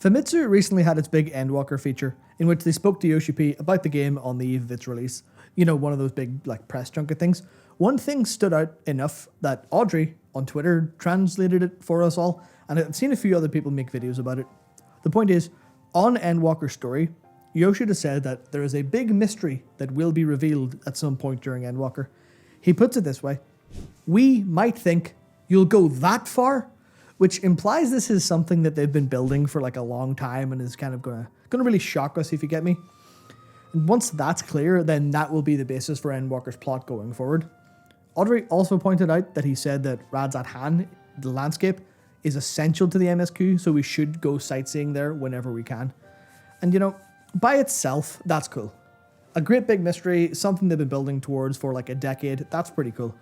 Famitsu recently had its big Endwalker feature, in which they spoke to Yoshi-P about the game on the eve of its release. You know, one of those big press junket things. One thing stood out enough that Audrey on Twitter translated it for us all, and I've seen a few other people make videos about it. The point is, on Endwalker's story, Yoshida said that there is a big mystery that will be revealed at some point during Endwalker. He puts it this way: we might think you'll go that far, which implies this is something that they've been building for a long time and is kind of gonna really shock us, if you get me. And once that's clear, then that will be the basis for Endwalker's plot going forward. Audrey also pointed out that he said that Radzat Han, the landscape, is essential to the MSQ, so we should go sightseeing there whenever we can. And you know, by itself, that's cool. A great big mystery, something they've been building towards for a decade, that's pretty cool.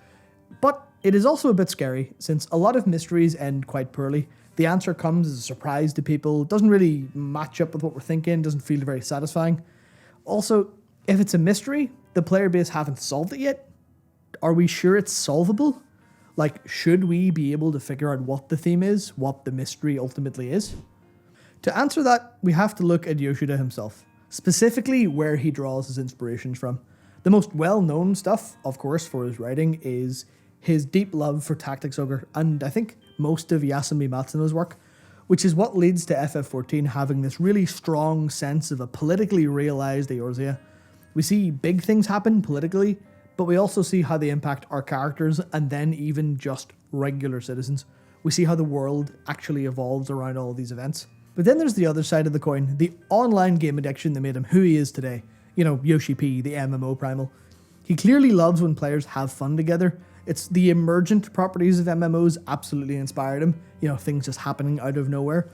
But it is also a bit scary, since a lot of mysteries end quite poorly. The answer comes as a surprise to people, doesn't really match up with what we're thinking, doesn't feel very satisfying. Also, if it's a mystery, the player base haven't solved it yet. Are we sure it's solvable? Should we be able to figure out what the theme is, what the mystery ultimately is? To answer that, we have to look at Yoshida himself, specifically where he draws his inspirations from. The most well-known stuff, of course, for his writing is his deep love for Tactics Ogre, and I think most of Yasumi Matsuno's work, which is what leads to FF14 having this really strong sense of a politically realized Eorzea. We see big things happen politically, but we also see how they impact our characters and then even just regular citizens. We see how the world actually evolves around all of these events. But then there's the other side of the coin, the online game addiction that made him who he is today. You know, Yoshi-P, the MMO primal. He clearly loves when players have fun together. It's the emergent properties of MMOs absolutely inspired him. You know, things just happening out of nowhere.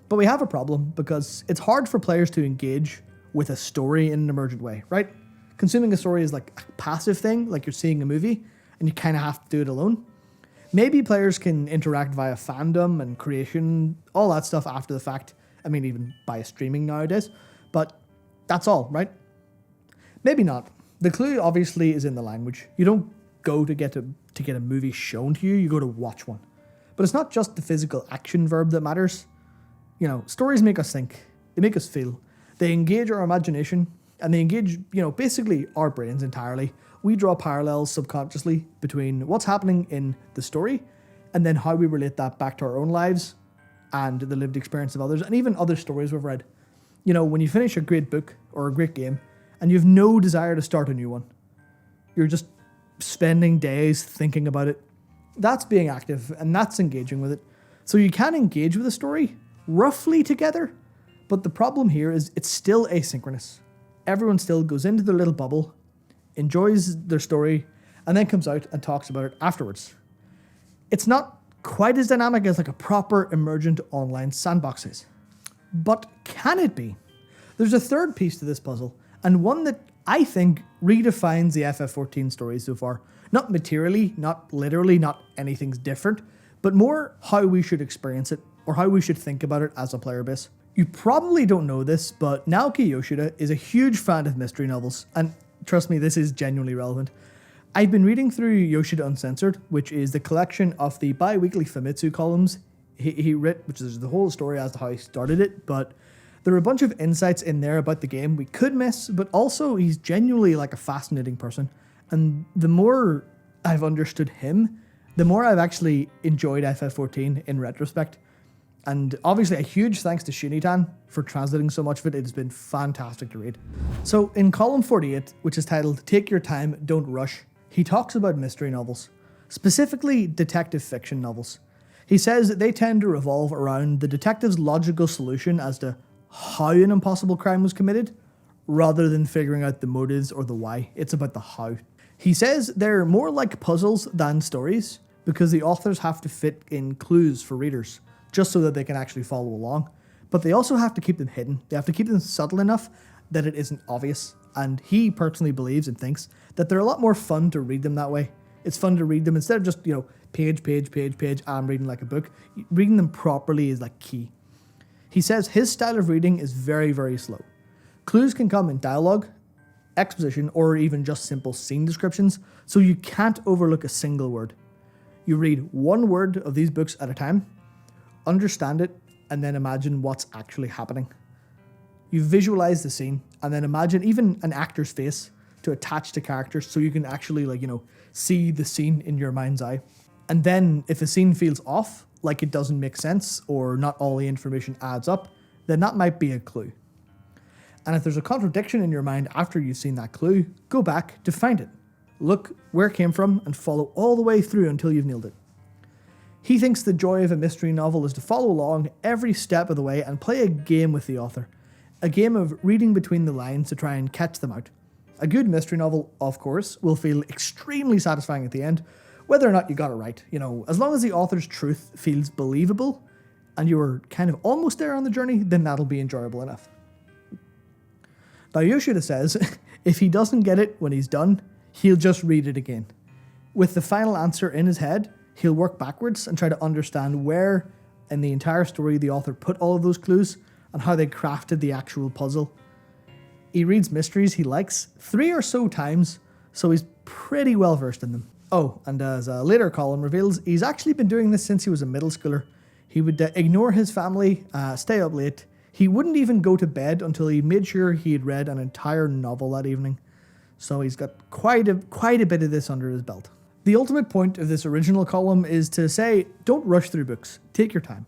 But we have a problem because it's hard for players to engage with a story in an emergent way, right? Consuming a story is like a passive thing, like you're seeing a movie, and you kind of have to do it alone. Maybe players can interact via fandom and creation, all that stuff after the fact. I mean, even via streaming nowadays. But that's all, right? Maybe not. The clue obviously is in the language. You don't go to get a movie shown to you, you go to watch one. But it's not just the physical action verb that matters. You know, stories make us think. They make us feel. They engage our imagination, and they engage, basically our brains entirely. We draw parallels subconsciously between what's happening in the story and then how we relate that back to our own lives and the lived experience of others, and even other stories we've read. You know, when you finish a great book or a great game and you have no desire to start a new one, you're just spending days thinking about it. That's being active, and that's engaging with it. So you can engage with a story roughly together, but the problem here is it's still asynchronous. Everyone still goes into their little bubble, enjoys their story, and then comes out and talks about it afterwards. It's not quite as dynamic as a proper emergent online sandbox is. But can it be? There's a third piece to this puzzle, and one that I think redefines the FF14 story so far. Not materially, not literally, not anything's different, but more how we should experience it, or how we should think about it as a player base. You probably don't know this, but Naoki Yoshida is a huge fan of mystery novels, and trust me, this is genuinely relevant. I've been reading through Yoshida Uncensored, which is the collection of the bi-weekly Famitsu columns he wrote, which is the whole story as to how he started it, but there are a bunch of insights in there about the game we could miss, but also he's genuinely a fascinating person. And the more I've understood him, the more I've actually enjoyed FF14 in retrospect. And obviously a huge thanks to Shinitan for translating so much of it. It has been fantastic to read. So in column 48, which is titled Take Your Time, Don't Rush, he talks about mystery novels, specifically detective fiction novels. He says that they tend to revolve around the detective's logical solution as to how an impossible crime was committed, rather than figuring out the motives or the why. It's about the how. He says they're more like puzzles than stories, because the authors have to fit in clues for readers, just so that they can actually follow along. But they also have to keep them hidden. They have to keep them subtle enough that it isn't obvious. And he personally believes and thinks that they're a lot more fun to read them that way. It's fun to read them instead of just, page, I'm reading like a book. Reading them properly is key. He says his style of reading is very, very slow. Clues can come in dialogue, exposition, or even just simple scene descriptions, so you can't overlook a single word. You read one word of these books at a time, understand it, and then imagine what's actually happening. You visualize the scene and then imagine even an actor's face to attach to characters so you can actually see the scene in your mind's eye. And then if a scene feels off, like it doesn't make sense or not all the information adds up, then that might be a clue. And if there's a contradiction in your mind after you've seen that clue, go back to find it. Look where it came from and follow all the way through until you've nailed it. He thinks the joy of a mystery novel is to follow along every step of the way and play a game with the author. A game of reading between the lines to try and catch them out. A good mystery novel, of course, will feel extremely satisfying at the end, whether or not you got it right. As long as the author's truth feels believable and you were kind of almost there on the journey, then that'll be enjoyable enough. Now, Yoshida says if he doesn't get it when he's done, he'll just read it again. With the final answer in his head, he'll work backwards and try to understand where in the entire story the author put all of those clues and how they crafted the actual puzzle. He reads mysteries he likes 3 or so times, so he's pretty well versed in them. Oh, and as a later column reveals, he's actually been doing this since he was a middle schooler. He would ignore his family, stay up late. He wouldn't even go to bed until he made sure he had read an entire novel that evening. So he's got quite a bit of this under his belt. The ultimate point of this original column is to say, don't rush through books. Take your time.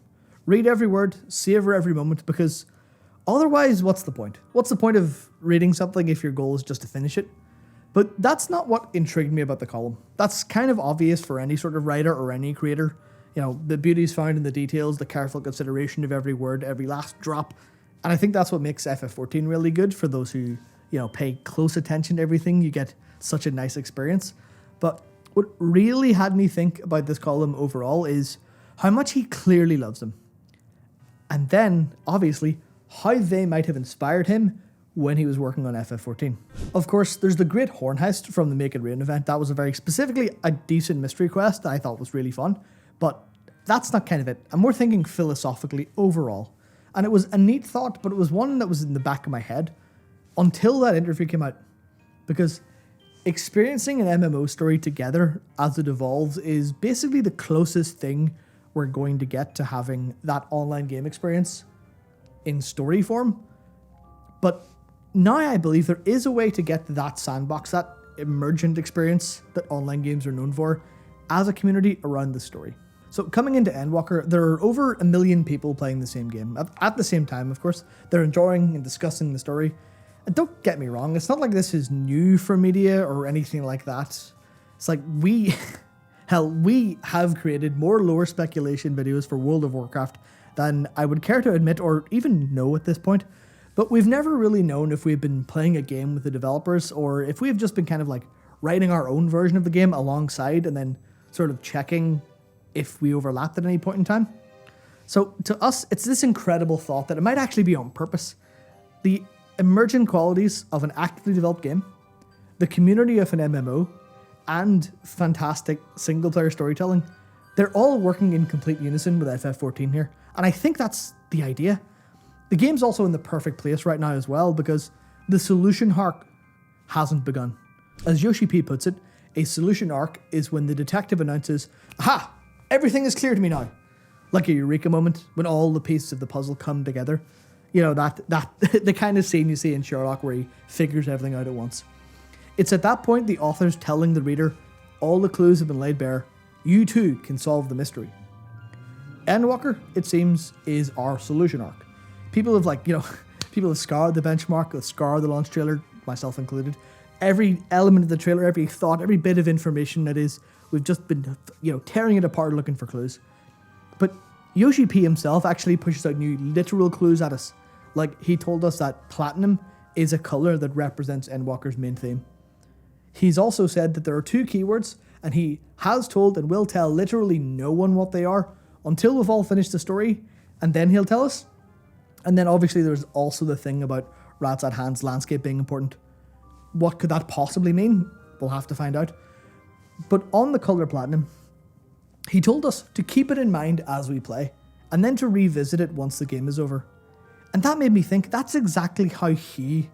Read every word, savor every moment, because otherwise, what's the point? What's the point of reading something if your goal is just to finish it? But that's not what intrigued me about the column. That's kind of obvious for any sort of writer or any creator. The beauty is found in the details, the careful consideration of every word, every last drop. And I think that's what makes FF14 really good for those who, pay close attention to everything. You get such a nice experience. But what really had me think about this column overall is how much he clearly loves them. And then, obviously, how they might have inspired him when he was working on FF14. Of course, there's the Great Horn Heist from the Make It Rain event. That was a very specifically a decent mystery quest that I thought was really fun. But that's not kind of it. I'm more thinking philosophically overall. And it was a neat thought, but it was one that was in the back of my head until that interview came out. Because experiencing an MMO story together as it evolves is basically the closest thing we're going to get to having that online game experience in story form. But now I believe there is a way to get that sandbox, that emergent experience that online games are known for, as a community around the story. So coming into Endwalker, there are over 1 million people playing the same game. At the same time, of course, they're enjoying and discussing the story. And don't get me wrong, it's not like this is new for media or anything like that. It's like we have created more lore speculation videos for World of Warcraft than I would care to admit or even know at this point. But we've never really known if we've been playing a game with the developers or if we've just been kind of like writing our own version of the game alongside and then sort of checking if we overlapped at any point in time. So to us, it's this incredible thought that it might actually be on purpose. The emergent qualities of an actively developed game, the community of an MMO, and fantastic single-player storytelling, they're all working in complete unison with FF14 here. And I think that's the idea. The game's also in the perfect place right now as well because the solution arc hasn't begun. As Yoshi-P puts it, a solution arc is when the detective announces, "Aha! Everything is clear to me now." Like a eureka moment when all the pieces of the puzzle come together. That the kind of scene you see in Sherlock where he figures everything out at once. It's at that point the author's telling the reader, all the clues have been laid bare, you too can solve the mystery. Endwalker, it seems, is our solution arc. People have scoured the benchmark, they've scoured the launch trailer, myself included. Every element of the trailer, every thought, every bit of information that is, we've just been, tearing it apart looking for clues. But Yoshi-P himself actually pushes out new literal clues at us. Like, he told us that platinum is a color that represents Endwalker's main theme. He's also said that there are 2 keywords, and he has told and will tell literally no one what they are until we've all finished the story, and then he'll tell us. And then obviously there's also the thing about Rats at Hand's landscape being important. What could that possibly mean? We'll have to find out. But on the color platinum, he told us to keep it in mind as we play, and then to revisit it once the game is over. And that made me think that's exactly how he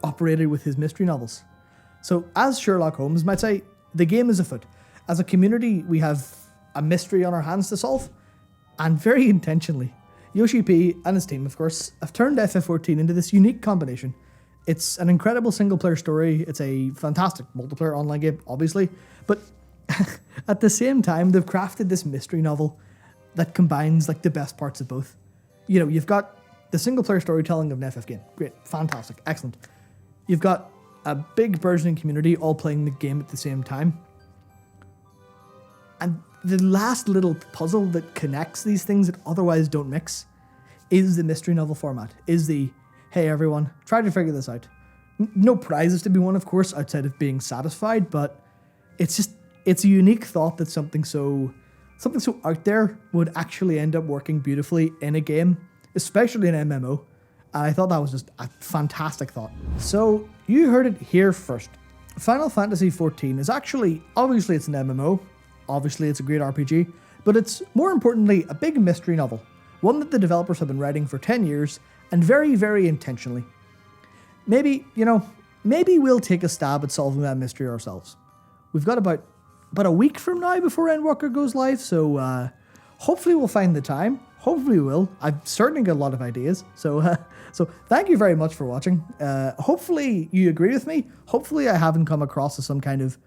operated with his mystery novels. So as Sherlock Holmes might say, the game is afoot. As a community, we have a mystery on our hands to solve, and very intentionally, Yoshi-P and his team, of course, have turned FF14 into this unique combination. It's an incredible single-player story. It's a fantastic multiplayer online game, obviously. But at the same time, they've crafted this mystery novel that combines like the best parts of both. You know, you've got the single-player storytelling of an FF game. Great, fantastic, excellent. You've got a big burgeoning community all playing the game at the same time. And the last little puzzle that connects these things that otherwise don't mix is the mystery novel format, is the, hey everyone, try to figure this out. No prizes to be won, of course, outside of being satisfied, but it's a unique thought that something so out there would actually end up working beautifully in a game, especially an MMO. And I thought that was just a fantastic thought. So you heard it here first. Final Fantasy XIV is actually, obviously it's an MMO, obviously it's a great RPG, but it's more importantly a big mystery novel, one that the developers have been writing for 10 years and very, very intentionally. Maybe we'll take a stab at solving that mystery ourselves. We've got about a week from now before Endwalker goes live, so hopefully we'll find the time. Hopefully we will. I've certainly got a lot of ideas. So thank you very much for watching. Hopefully you agree with me. Hopefully I haven't come across as some kind of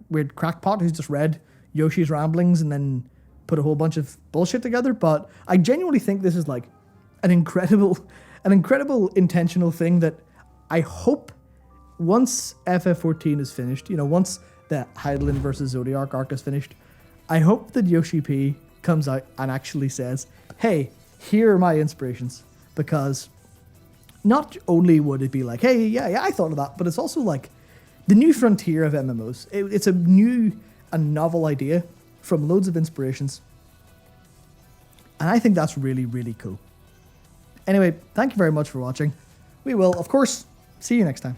weird crackpot who's just read Yoshi's ramblings and then put a whole bunch of bullshit together. But I genuinely think this is like an incredible intentional thing that I hope once FF14 is finished, once the Hydaelyn versus Zodiac arc is finished, I hope that Yoshi-P comes out and actually says, hey, here are my inspirations. Because not only would it be like, hey, yeah, I thought of that, but it's also like the new frontier of MMOs. It's a new and novel idea from loads of inspirations. And I think that's really, really cool. Anyway, thank you very much for watching. We will, of course, see you next time.